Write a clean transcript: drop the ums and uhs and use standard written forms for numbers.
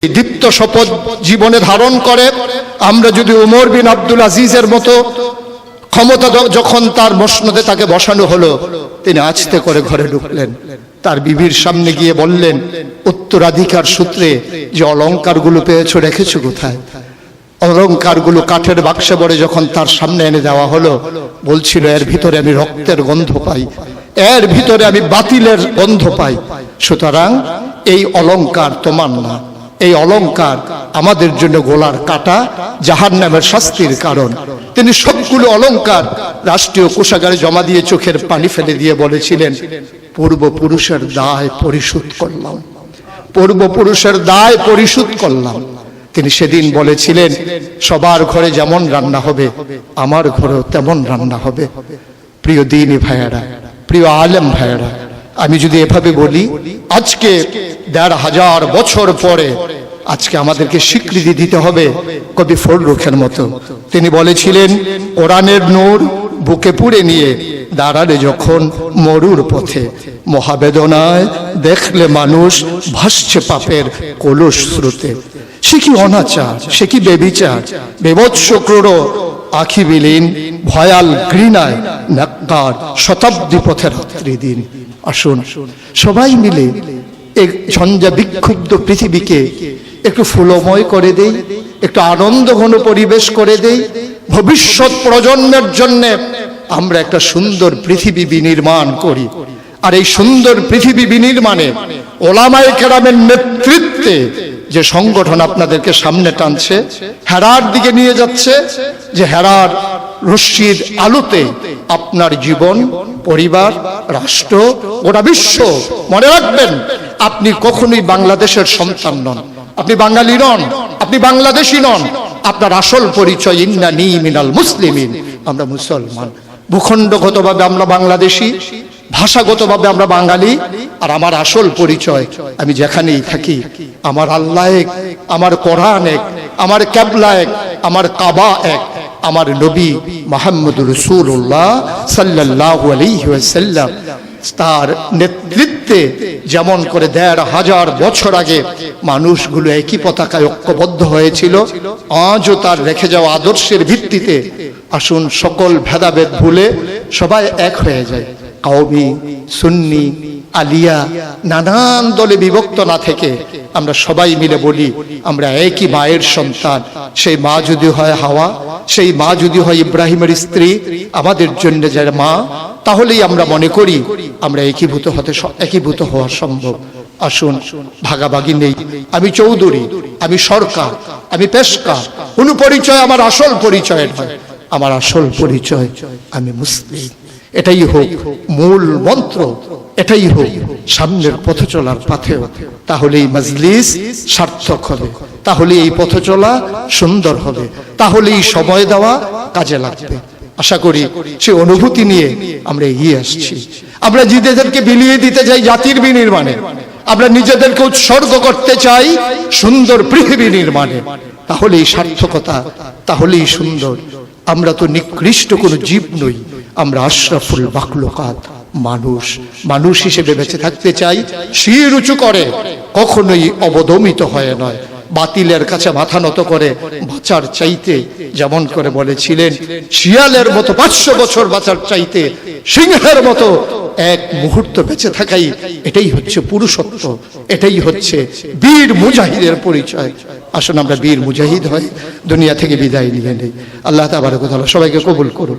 দীপ্ত শপথ জীবনে ধারণ করে আমরা যদি উমর বিন আব্দুল আজিজের মতো ক্ষমতা যখন তার মসনদে তাকে বসানো হলো, তিনি আস্তে করে ঘরে ঢুকলেন, তার বিবির সামনে গিয়ে বললেন, উত্তরাধিকার সূত্রে যে অলংকারগুলো পেয়েছো রেখেছো কোথায়? অলংকারগুলো কাঠের বাক্সে ভরে যখন তার সামনে এনে দেওয়া হলো, বলছিল এর ভিতরে আমি রক্তের গন্ধ পাই, এর ভিতরে আমি বাতিলের গন্ধ পাই, সুতরাং এই অলংকার তোমার না, এই অলংকার আমাদের জন্য গোলার কাটা, জাহান্নামের শাস্তির কারণ। তিনি সবগুলো অলংকার রাষ্ট্রীয় কোষাগারে জমা দিয়ে চোখের পানি ফেলে দিয়ে বলেছিলেন, পূর্বপুরুষের দায় পরিশোধ করলাম, পূর্বপুরুষের দায় পরিশোধ করলাম। তিনি সেদিন বলেছিলেন, সবার ঘরে যেমন রান্না হবে আমার ঘরেও তেমন রান্না হবে। প্রিয় দ্বীনি ভাইয়েরা, প্রিয় আলেম ভাইয়েরা, আমি যদি এভাবে বলি, আজকে ১৫০০ বছর পরে আজকে আমাদেরকে স্বীকৃতি দিতে হবে কবি ফররুখের মতো। তিনি বলেছিলেন, কোরআনের নূর বুকে পুড়ে নিয়ে দাঁড়ালে যখন মরুর পথে, মহাবেদনায় দেখলে মানুষ ভাসছে পাপের কলুষ স্রোতে। সে কি অনাচার, সে কি বেবিচার, বিভৎস ক্রূর আখি বিলীন, ভয়াল ঘৃণায় নাক্কার শতাব্দী পথে রাত্রি দিন। আসুন সবাই মিলে এই ঝঞ্ঝা বিক্ষুব্ধ পৃথিবীকে একটু ফুলময় করে দেই, একটু আনন্দ ঘন পরিবেশ করে দেই। ভবিষ্যৎ প্রজন্মের জন্য আমরা একটা সুন্দর পৃথিবী বিনির্মাণ করি। আর এই সুন্দর পৃথিবী বিনির্মাণে ওলামায়ে কেরামের নেতৃত্বে যে সংগঠন আপনাদেরকে সামনে টানছে, হেরার দিকে নিয়ে যাচ্ছে, যে হেরার রশ্মির আলোতে আপনার জীবন, পরিবার, রাষ্ট্র, গোটা বিশ্ব, মনে রাখবেন আপনি কখনোই বাংলাদেশের সন্তান নন, আপনি বাঙালি নন, আপনি বাংলাদেশি নন। আপনার আসল পরিচয় ইন্নানী মিনাল মুসলিমিন, আমরা মুসলমান। ভূখণ্ডগতভাবে আমরা বাংলাদেশি, ভাষাগতভাবে আমরা বাঙালি, আর আমার আসল পরিচয় আমি যেখানেই থাকি আমার আল্লাহ এক, আমার কোরআন এক, আমার কিবলা এক, আমার কাবা এক, আমার নবী মুহাম্মদুর রাসূলুল্লাহ সাল্লাল্লাহু আলাইহি ওয়াসাল্লাম তার নেতৃত্বে যেমন করে ১৫০০ বছর আগে মানুষগুলো একই পতাকায় ঐক্যবদ্ধ হয়েছিল, আজও তার রেখে যাওয়া আদর্শের ভিত্তিতে আসুন সকল ভেদাভেদ ভুলে সবাই এক হয়ে যায়। কওমি, সুন্নি, আলিয়া, নানান দলে বিভক্ত না থেকে আমরা সবাই মিলে বলি আমরা একই মায়ের সন্তান। সেই মা যদি হয় হাওয়া, সেই মা যদি হয় ইব্রাহিমের স্ত্রী, আমাদের জন্য যারা মা, তাহলেই আমরা মনে করি আমরা একীভূত হওয়া সম্ভব। আসুন ভাগাভাগি নেই, আমি চৌধুরী, আমি সরকার, আমি পেশকার, কোনো পরিচয় আমার আসল পরিচয় নয়, আমার আসল পরিচয় আমি মুসলিম। এটাই হোক মূল মন্ত্র, এটাই হোক সামনের পথ চলার পাথেও। তাহলেই মজলিস সার্থক হবে, তাহলে এই পথ চলা সুন্দর হবে, তাহলেই সময় দেওয়া কাজে লাগবে। আশা করি সে অনুভূতি নিয়ে আমরা এগিয়ে আসছি। আমরা নিজেদেরকে বিলিয়ে দিতে চাই জাতির বিনির্মাণে, আমরা নিজেদেরকে উৎসর্গ করতে চাই সুন্দর পৃথিবী নির্মাণে। তাহলেই সার্থকতা, তাহলেই সুন্দর। আমরা তো নিকৃষ্ট কোনো জীব নই, আমরা আশরাফুল মাখলুকাত, মানুষ। মানুষ হিসেবে বেঁচে থাকতে চাই শির উঁচু করে, কখনোই অবদমিত হয়ে নয়, বাতিলের কাছে মাথা নত করে বাঁচার চাইতে, যেমন করে বলেছিলেন, শিয়ালের মতো ৫০০ বছর বাঁচার চাইতে সিংহের মতো এক মুহূর্ত বেঁচে থাকাই, এটাই হচ্ছে পুরুষত্ব, এটাই হচ্ছে বীর মুজাহিদের পরিচয়। আসুন আমরা বীর মুজাহিদ হয়ে দুনিয়া থেকে বিদায় নিয়ে নেই। আল্লাহ তাবারক ওয়া তাআলা সবাইকে কবুল করুন।